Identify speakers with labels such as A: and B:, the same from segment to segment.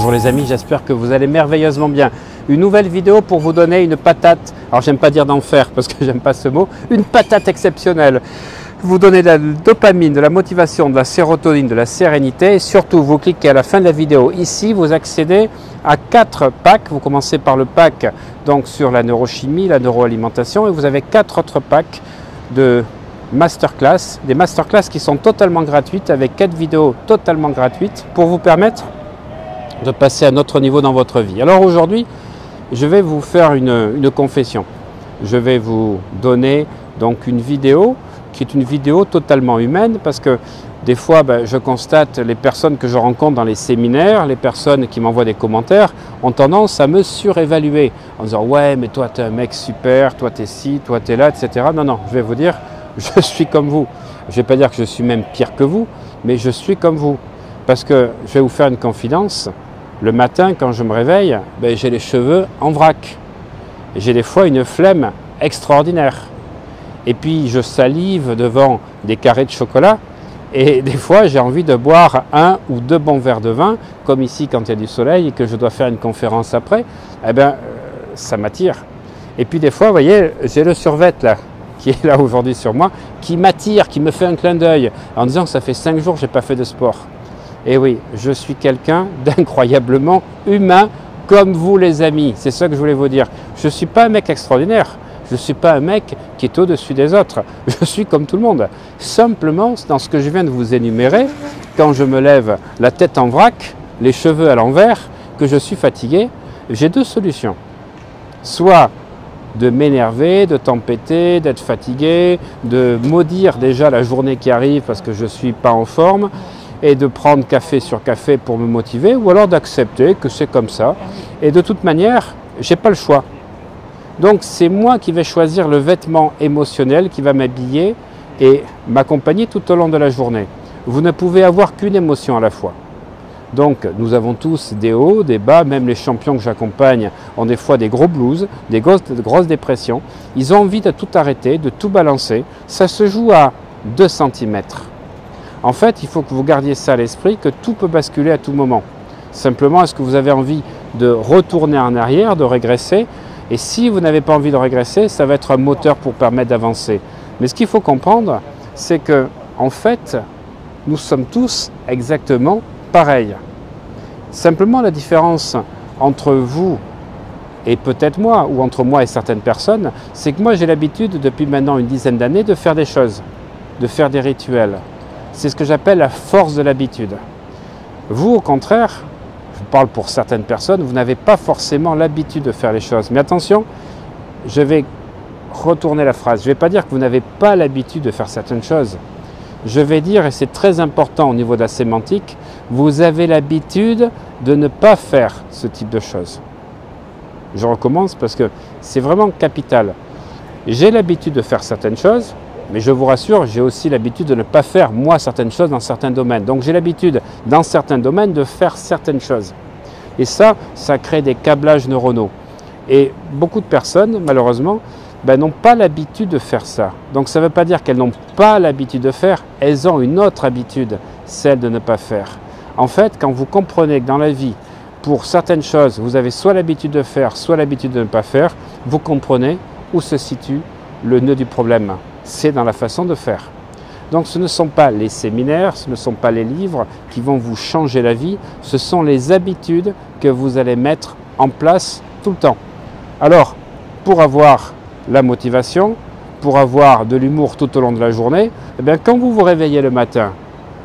A: Bonjour les amis, j'espère que vous allez merveilleusement bien. Une nouvelle vidéo pour vous donner une patate, alors j'aime pas dire d'enfer parce que j'aime pas ce mot, une patate exceptionnelle. Vous donnez de la dopamine, de la motivation, de la sérotonine, de la sérénité et surtout vous cliquez à la fin de la vidéo. Ici vous accédez à 4 packs, vous commencez par le pack donc sur la neurochimie, la neuroalimentation et vous avez 4 autres packs de masterclass, des masterclass qui sont totalement gratuites avec 4 vidéos totalement gratuites pour vous permettre de passer à un autre niveau dans votre vie. Alors aujourd'hui, je vais vous faire une confession. Je vais vous donner donc une vidéo qui est une vidéo totalement humaine parce que des fois, je constate les personnes que je rencontre dans les séminaires, les personnes qui m'envoient des commentaires ont tendance à me surévaluer en disant « Ouais, mais toi, tu es un mec super, toi, tu es ci, toi, tu es là, etc. » Non, non, je vais vous dire, je suis comme vous. Je ne vais pas dire que je suis même pire que vous, mais je suis comme vous. Parce que je vais vous faire une confidence. Le matin, quand je me réveille, j'ai les cheveux en vrac. J'ai des fois une flemme extraordinaire. Et puis, je salive devant des carrés de chocolat. Et des fois, j'ai envie de boire 1 ou 2 bons verres de vin, comme ici quand il y a du soleil et que je dois faire une conférence après. Ça m'attire. Et puis des fois, vous voyez, j'ai le survêt là, qui est là aujourd'hui sur moi, qui m'attire, qui me fait un clin d'œil, en disant que ça fait 5 jours que je n'ai pas fait de sport. Et oui, je suis quelqu'un d'incroyablement humain, comme vous les amis. C'est ça que je voulais vous dire. Je ne suis pas un mec extraordinaire. Je ne suis pas un mec qui est au-dessus des autres. Je suis comme tout le monde. Simplement, dans ce que je viens de vous énumérer, quand je me lève la tête en vrac, les cheveux à l'envers, que je suis fatigué, j'ai 2 solutions. Soit de m'énerver, de tempêter, d'être fatigué, de maudire déjà la journée qui arrive parce que je ne suis pas en forme, et de prendre café sur café pour me motiver, ou alors d'accepter que c'est comme ça. Et de toute manière, je n'ai pas le choix. Donc c'est moi qui vais choisir le vêtement émotionnel qui va m'habiller et m'accompagner tout au long de la journée. Vous ne pouvez avoir qu'une émotion à la fois. Donc nous avons tous des hauts, des bas, même les champions que j'accompagne ont des fois des gros blues, des grosses dépressions. Ils ont envie de tout arrêter, de tout balancer. Ça se joue à 2 cm. En fait, il faut que vous gardiez ça à l'esprit, que tout peut basculer à tout moment. Simplement, est-ce que vous avez envie de retourner en arrière, de régresser? Et si vous n'avez pas envie de régresser, ça va être un moteur pour permettre d'avancer. Mais ce qu'il faut comprendre, c'est que, en fait, nous sommes tous exactement pareils. Simplement, la différence entre vous et peut-être moi, ou entre moi et certaines personnes, c'est que moi, j'ai l'habitude, depuis maintenant une dizaine d'années, de faire des choses, de faire des rituels. C'est ce que j'appelle la force de l'habitude. Vous, au contraire, je parle pour certaines personnes, vous n'avez pas forcément l'habitude de faire les choses. Mais attention, je vais retourner la phrase. Je ne vais pas dire que vous n'avez pas l'habitude de faire certaines choses. Je vais dire, et c'est très important au niveau de la sémantique, vous avez l'habitude de ne pas faire ce type de choses. Je recommence parce que c'est vraiment capital. J'ai l'habitude de faire certaines choses, mais je vous rassure, j'ai aussi l'habitude de ne pas faire, moi, certaines choses dans certains domaines. Donc j'ai l'habitude, dans certains domaines, de faire certaines choses. Et ça crée des câblages neuronaux. Et beaucoup de personnes, malheureusement, n'ont pas l'habitude de faire ça. Donc ça ne veut pas dire qu'elles n'ont pas l'habitude de faire, elles ont une autre habitude, celle de ne pas faire. En fait, quand vous comprenez que dans la vie, pour certaines choses, vous avez soit l'habitude de faire, soit l'habitude de ne pas faire, vous comprenez où se situe le nœud du problème. C'est dans la façon de faire. Donc ce ne sont pas les séminaires, ce ne sont pas les livres qui vont vous changer la vie, ce sont les habitudes que vous allez mettre en place tout le temps. Alors, pour avoir la motivation, pour avoir de l'humour tout au long de la journée, quand vous vous réveillez le matin,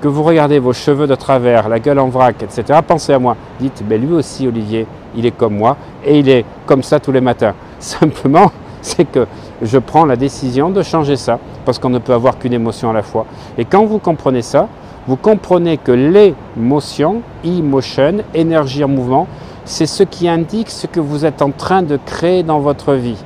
A: que vous regardez vos cheveux de travers, la gueule en vrac, etc., pensez à moi. Dites, lui aussi Olivier, il est comme moi et il est comme ça tous les matins. Simplement, c'est que je prends la décision de changer ça, parce qu'on ne peut avoir qu'une émotion à la fois. Et quand vous comprenez ça, vous comprenez que l'émotion, emotion, énergie en mouvement, c'est ce qui indique ce que vous êtes en train de créer dans votre vie.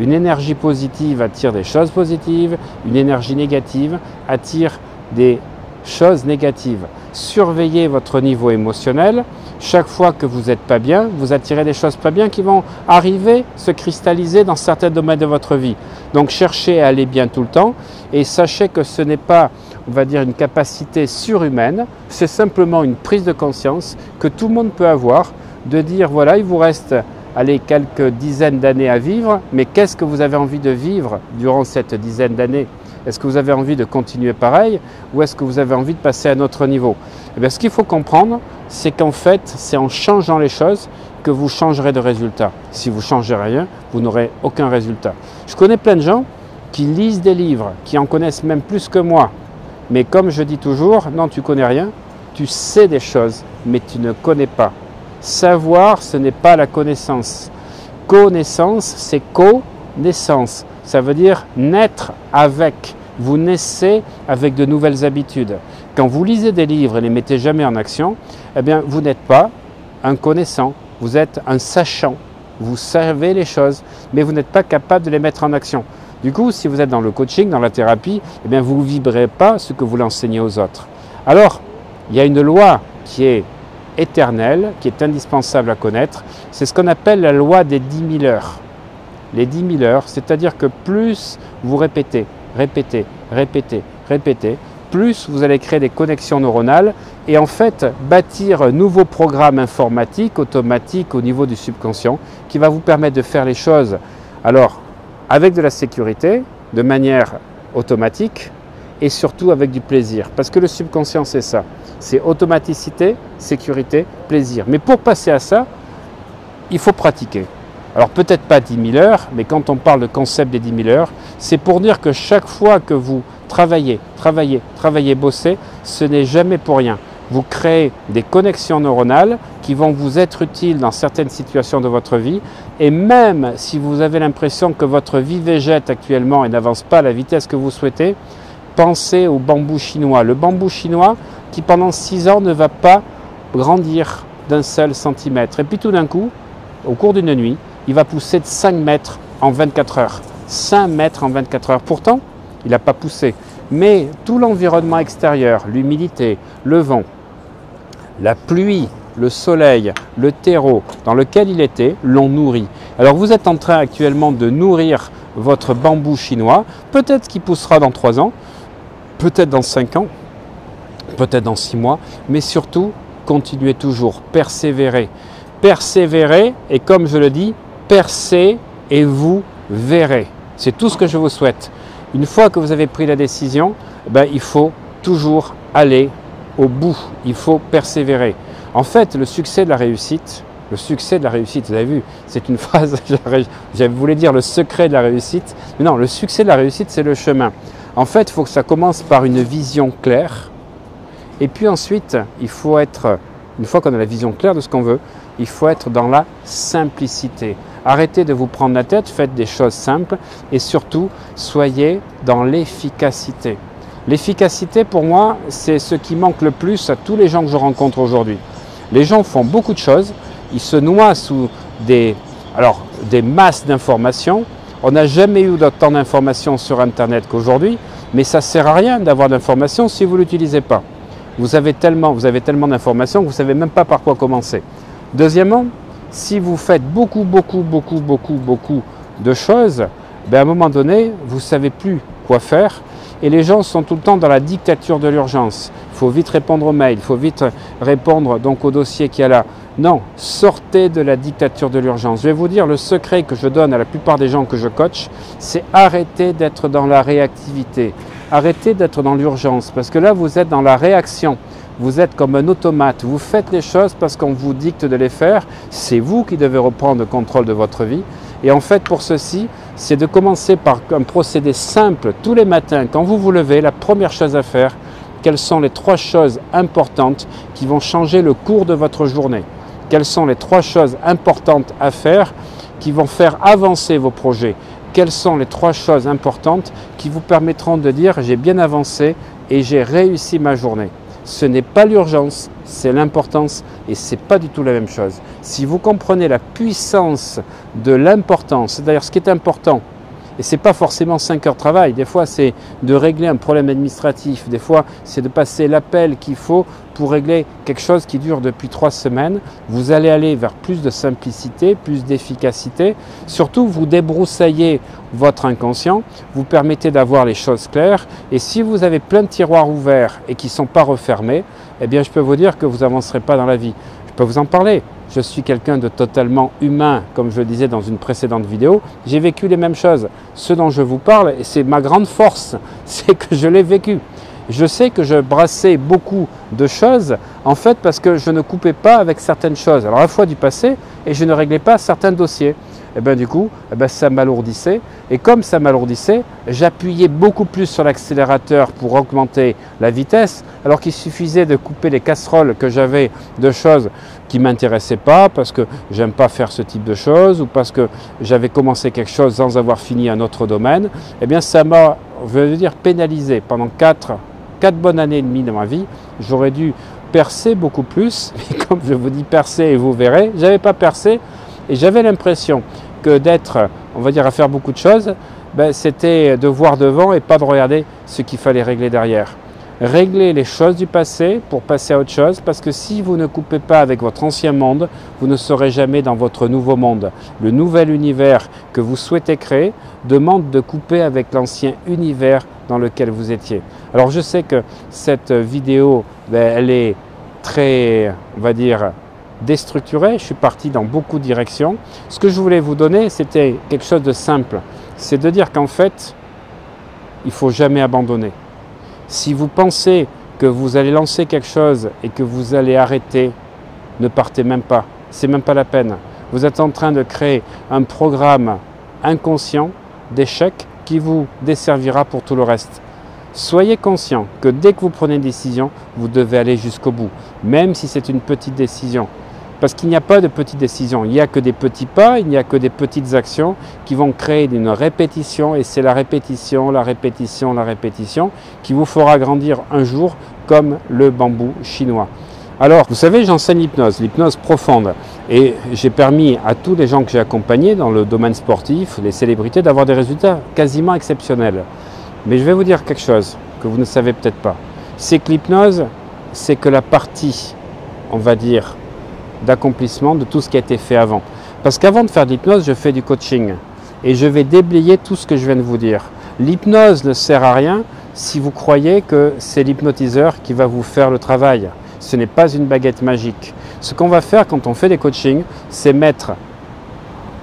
A: Une énergie positive attire des choses positives, une énergie négative attire des choses négatives. Surveillez votre niveau émotionnel. Chaque fois que vous n'êtes pas bien, vous attirez des choses pas bien qui vont arriver, se cristalliser dans certains domaines de votre vie. Donc cherchez à aller bien tout le temps et sachez que ce n'est pas on va dire, une capacité surhumaine, c'est simplement une prise de conscience que tout le monde peut avoir, de dire voilà, il vous reste allez, quelques dizaines d'années à vivre, mais qu'est-ce que vous avez envie de vivre durant cette dizaine d'années? Est-ce que vous avez envie de continuer pareil ou est-ce que vous avez envie de passer à un autre niveau? Eh bien, ce qu'il faut comprendre, c'est qu'en fait, c'est en changeant les choses que vous changerez de résultat. Si vous ne changez rien, vous n'aurez aucun résultat. Je connais plein de gens qui lisent des livres, qui en connaissent même plus que moi. Mais comme je dis toujours, non, tu ne connais rien, tu sais des choses, mais tu ne connais pas. Savoir, ce n'est pas la connaissance. Connaissance, c'est connaissance. Ça veut dire naître avec. Vous naissez avec de nouvelles habitudes. Quand vous lisez des livres et ne les mettez jamais en action, eh bien, vous n'êtes pas un connaissant, vous êtes un sachant. Vous savez les choses, mais vous n'êtes pas capable de les mettre en action. Du coup, si vous êtes dans le coaching, dans la thérapie, eh bien, vous ne vibrez pas ce que vous l'enseignez aux autres. Alors, il y a une loi qui est éternelle, qui est indispensable à connaître. C'est ce qu'on appelle la loi des 10 000 heures. Les 10 000 heures, c'est-à-dire que plus vous répétez, plus vous allez créer des connexions neuronales et en fait bâtir un nouveau programme informatique, automatique au niveau du subconscient qui va vous permettre de faire les choses alors avec de la sécurité, de manière automatique et surtout avec du plaisir. Parce que le subconscient c'est ça, c'est automaticité, sécurité, plaisir. Mais pour passer à ça, il faut pratiquer. Alors peut-être pas 10 000 heures, mais quand on parle de concept des 10 000 heures, c'est pour dire que chaque fois que vous travaillez, bossez, ce n'est jamais pour rien. Vous créez des connexions neuronales qui vont vous être utiles dans certaines situations de votre vie. Et même si vous avez l'impression que votre vie végète actuellement et n'avance pas à la vitesse que vous souhaitez, pensez au bambou chinois. Le bambou chinois qui pendant 6 ans ne va pas grandir d'un seul centimètre. Et puis tout d'un coup, au cours d'une nuit, il va pousser de 5 mètres en 24 heures. 5 mètres en 24 heures. Pourtant, il n'a pas poussé. Mais tout l'environnement extérieur, l'humidité, le vent, la pluie, le soleil, le terreau dans lequel il était, l'ont nourri. Alors vous êtes en train actuellement de nourrir votre bambou chinois. Peut-être qu'il poussera dans 3 ans, peut-être dans 5 ans, peut-être dans 6 mois, mais surtout, continuez toujours, persévérez. Persévérez et comme je le dis, percez et vous verrez. C'est tout ce que je vous souhaite. Une fois que vous avez pris la décision, il faut toujours aller au bout. Il faut persévérer. En fait, le succès de la réussite, vous avez vu, c'est une phrase, je voulais dire le secret de la réussite, mais non, le succès de la réussite, c'est le chemin. En fait, il faut que ça commence par une vision claire. Et puis ensuite, il faut être, une fois qu'on a la vision claire de ce qu'on veut, il faut être dans la simplicité. Arrêtez de vous prendre la tête, faites des choses simples et surtout, soyez dans l'efficacité. L'efficacité, pour moi, c'est ce qui manque le plus à tous les gens que je rencontre aujourd'hui. Les gens font beaucoup de choses, ils se noient sous des masses d'informations. On n'a jamais eu autant d'informations sur Internet qu'aujourd'hui, mais ça ne sert à rien d'avoir d'informations si vous ne l'utilisez pas. Vous avez tellement d'informations que vous ne savez même pas par quoi commencer. Deuxièmement, si vous faites beaucoup de choses, à un moment donné, vous ne savez plus quoi faire. Et les gens sont tout le temps dans la dictature de l'urgence. Il faut vite répondre aux mails, il faut vite répondre donc au dossier qu'il y a là. Non, sortez de la dictature de l'urgence. Je vais vous dire le secret que je donne à la plupart des gens que je coach, c'est arrêter d'être dans la réactivité. Arrêtez d'être dans l'urgence parce que là, vous êtes dans la réaction. Vous êtes comme un automate. Vous faites les choses parce qu'on vous dicte de les faire. C'est vous qui devez reprendre le contrôle de votre vie. Et en fait, pour ceci, c'est de commencer par un procédé simple tous les matins. Quand vous vous levez, la première chose à faire, quelles sont les 3 choses importantes qui vont changer le cours de votre journée? Quelles sont les 3 choses importantes à faire qui vont faire avancer vos projets? Quelles sont les 3 choses importantes qui vous permettront de dire « j'ai bien avancé et j'ai réussi ma journée ». Ce n'est pas l'urgence, c'est l'importance et ce n'est pas du tout la même chose. Si vous comprenez la puissance de l'importance, c'est-à-dire ce qui est important Et ce n'est pas forcément 5 heures de travail. Des fois, c'est de régler un problème administratif. Des fois, c'est de passer l'appel qu'il faut pour régler quelque chose qui dure depuis 3 semaines. Vous allez aller vers plus de simplicité, plus d'efficacité. Surtout, vous débroussaillez votre inconscient, vous permettez d'avoir les choses claires. Et si vous avez plein de tiroirs ouverts et qui ne sont pas refermés, eh bien, je peux vous dire que vous n'avancerez pas dans la vie. Je peux vous en parler. Je suis quelqu'un de totalement humain, comme je le disais dans une précédente vidéo. J'ai vécu les mêmes choses. Ce dont je vous parle, et c'est ma grande force, c'est que je l'ai vécu. Je sais que je brassais beaucoup de choses, en fait, parce que je ne coupais pas avec certaines choses. Alors, à la fois du passé, et je ne réglais pas certains dossiers. Et bien du coup, ça m'alourdissait. Et comme ça m'alourdissait, j'appuyais beaucoup plus sur l'accélérateur pour augmenter la vitesse, alors qu'il suffisait de couper les casseroles que j'avais de choses qui ne m'intéressaient pas, parce que j'aime pas faire ce type de choses, ou parce que j'avais commencé quelque chose sans avoir fini un autre domaine. Eh bien ça m'a, je veux dire, pénalisé pendant 4 bonnes années et demie de ma vie. J'aurais dû percer beaucoup plus, mais comme je vous dis percer et vous verrez, je n'avais pas percé, et j'avais l'impression que d'être, on va dire, à faire beaucoup de choses, c'était de voir devant et pas de regarder ce qu'il fallait régler derrière. Régler les choses du passé pour passer à autre chose, parce que si vous ne coupez pas avec votre ancien monde, vous ne serez jamais dans votre nouveau monde. Le nouvel univers que vous souhaitez créer demande de couper avec l'ancien univers dans lequel vous étiez. Alors je sais que cette vidéo, elle est très, on va dire, déstructuré, je suis parti dans beaucoup de directions. Ce que je voulais vous donner, c'était quelque chose de simple. C'est de dire qu'en fait, il ne faut jamais abandonner. Si vous pensez que vous allez lancer quelque chose et que vous allez arrêter, ne partez même pas. C'est même pas la peine. Vous êtes en train de créer un programme inconscient d'échec qui vous desservira pour tout le reste. Soyez conscient que dès que vous prenez une décision, vous devez aller jusqu'au bout, même si c'est une petite décision. Parce qu'il n'y a pas de petites décisions, il n'y a que des petits pas, il n'y a que des petites actions qui vont créer une répétition, et c'est la répétition, la répétition, la répétition qui vous fera grandir un jour comme le bambou chinois. Alors, vous savez, j'enseigne l'hypnose profonde, et j'ai permis à tous les gens que j'ai accompagnés dans le domaine sportif, les célébrités, d'avoir des résultats quasiment exceptionnels. Mais je vais vous dire quelque chose que vous ne savez peut-être pas, c'est que l'hypnose, c'est que la partie, on va dire, d'accomplissement de tout ce qui a été fait avant. Parce qu'avant de faire de l'hypnose, je fais du coaching et je vais déblayer tout ce que je viens de vous dire. L'hypnose ne sert à rien si vous croyez que c'est l'hypnotiseur qui va vous faire le travail. Ce n'est pas une baguette magique. Ce qu'on va faire quand on fait des coachings, c'est mettre,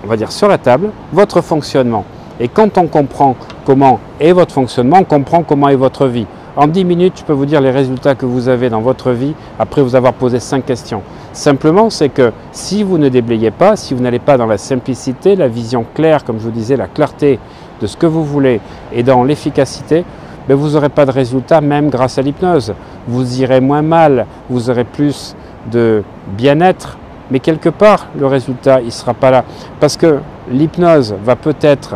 A: on va dire, sur la table votre fonctionnement. Et quand on comprend comment est votre fonctionnement, on comprend comment est votre vie. En 10 minutes, je peux vous dire les résultats que vous avez dans votre vie après vous avoir posé 5 questions. Simplement, c'est que si vous ne déblayez pas, si vous n'allez pas dans la simplicité, la vision claire, comme je vous disais, la clarté de ce que vous voulez et dans l'efficacité, vous n'aurez pas de résultats même grâce à l'hypnose. Vous irez moins mal, vous aurez plus de bien-être, mais quelque part, le résultat, il ne sera pas là. Parce que l'hypnose va peut-être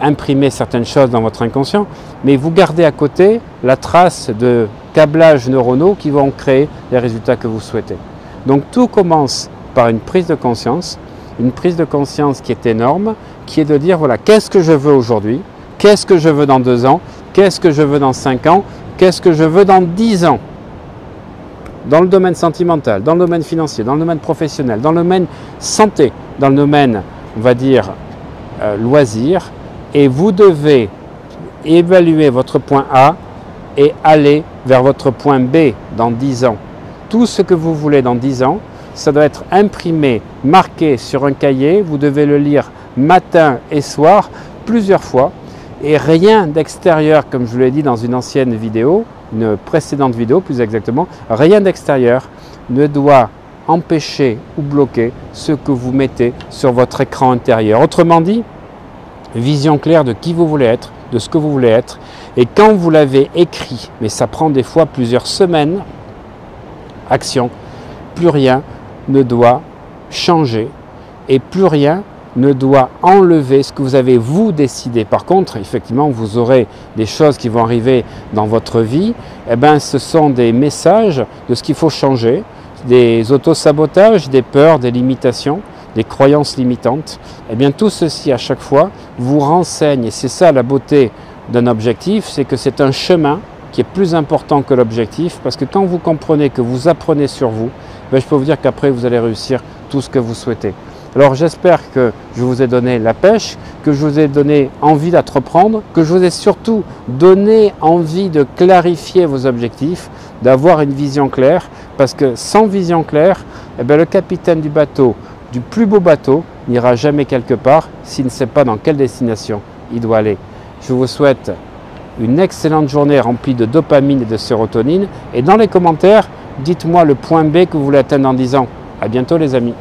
A: imprimer certaines choses dans votre inconscient, mais vous gardez à côté la trace de câblages neuronaux qui vont créer les résultats que vous souhaitez. Donc tout commence par une prise de conscience qui est énorme, qui est de dire voilà, qu'est-ce que je veux aujourd'hui, qu'est-ce que je veux dans 2 ans, qu'est-ce que je veux dans 5 ans, qu'est-ce que je veux dans 10 ans. Dans le domaine sentimental, dans le domaine financier, dans le domaine professionnel, dans le domaine santé, dans le domaine, on va dire, loisir. Et vous devez évaluer votre point A et aller vers votre point B dans 10 ans. Tout ce que vous voulez dans 10 ans, ça doit être imprimé, marqué sur un cahier. Vous devez le lire matin et soir, plusieurs fois. Et rien d'extérieur, comme je vous l'ai dit dans une ancienne vidéo, une précédente vidéo plus exactement, rien d'extérieur ne doit empêcher ou bloquer ce que vous mettez sur votre écran intérieur. Autrement dit, vision claire de qui vous voulez être, de ce que vous voulez être. Et quand vous l'avez écrit, mais ça prend des fois plusieurs semaines, action, plus rien ne doit changer et plus rien ne doit enlever ce que vous avez vous décidé. Par contre, effectivement, vous aurez des choses qui vont arriver dans votre vie. Eh bien, ce sont des messages de ce qu'il faut changer, des autosabotages, des peurs, des limitations. les croyances limitantes. Eh bien tout ceci à chaque fois vous renseigne, et c'est ça la beauté d'un objectif, c'est que c'est un chemin qui est plus important que l'objectif, parce que quand vous comprenez que vous apprenez sur vous, ben je peux vous dire qu'après vous allez réussir tout ce que vous souhaitez. Alors j'espère que je vous ai donné la pêche, que je vous ai donné envie d'entreprendre, que je vous ai surtout donné envie de clarifier vos objectifs, d'avoir une vision claire, parce que sans vision claire, eh bien, le capitaine du bateau, du plus beau bateau, n'ira jamais quelque part s'il ne sait pas dans quelle destination il doit aller. Je vous souhaite une excellente journée remplie de dopamine et de sérotonine, et dans les commentaires, dites-moi le point B que vous voulez atteindre en 10 ans. À bientôt les amis.